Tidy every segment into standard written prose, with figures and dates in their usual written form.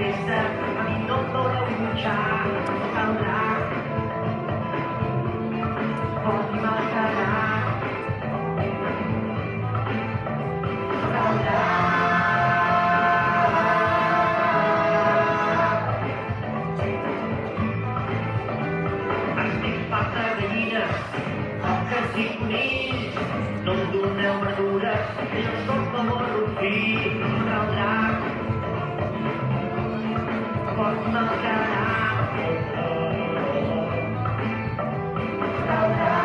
festa, ma mi non voleu bruciar, caldrà, pot i mancarà, caldrà. Estic pasta gallina, oques i conills, no em doneu verdures, que jo soc com el rufí, caldrà. Pot mancarà, caldrà.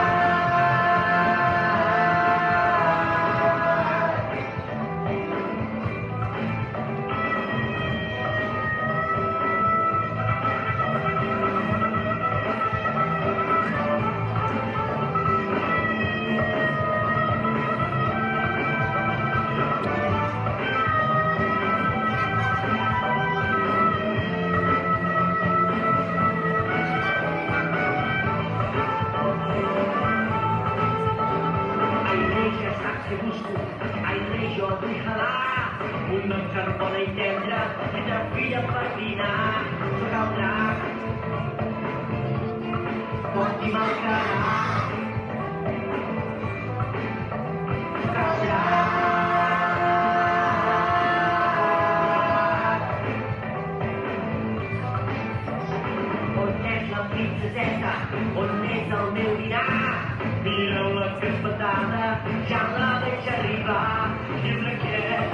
Ai, jo vull halar una carbona i tendra, mentre filla per dinar, caldrà, pot i mancarà, caldrà. On és la princeseta? On és el meu dinar? Mireu la caspetada, ja la veig arribar. Quin raquet,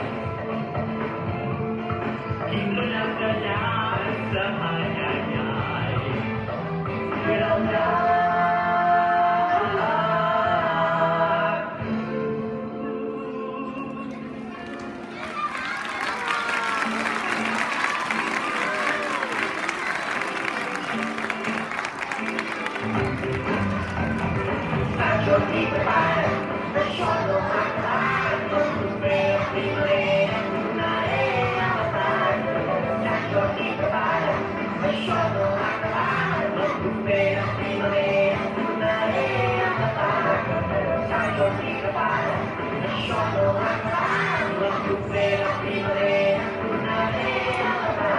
quin rellangallat, ai, ai, ai. Caldrà. Jordi prepara, això no m'ha acabat, no proper primavera, tornaré a matar. Sant Jordi prepara, això no m'ha acabat, no proper primavera, tornaré a matar. Sant Jordi prepara, això no m'ha acabat, no proper primavera, tornaré a matar.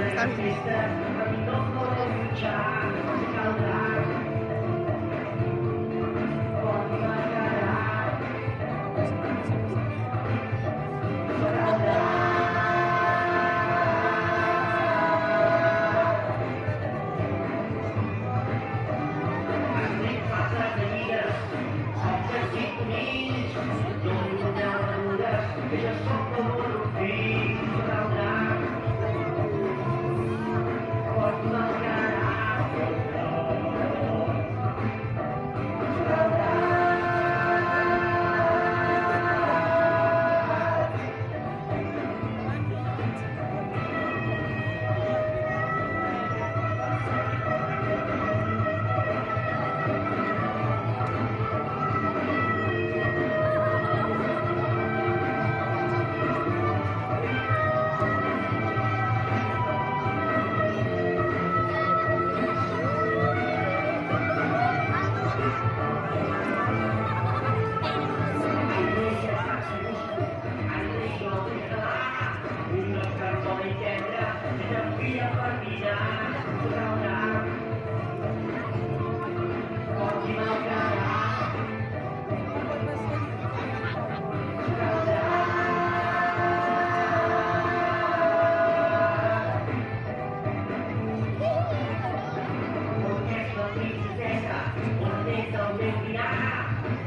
Está bien. Caldrà.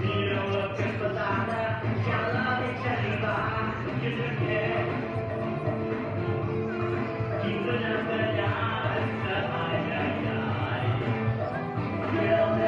你让我更多大的想了你千里吧，一整天，一个人的家，哎呀呀，原谅。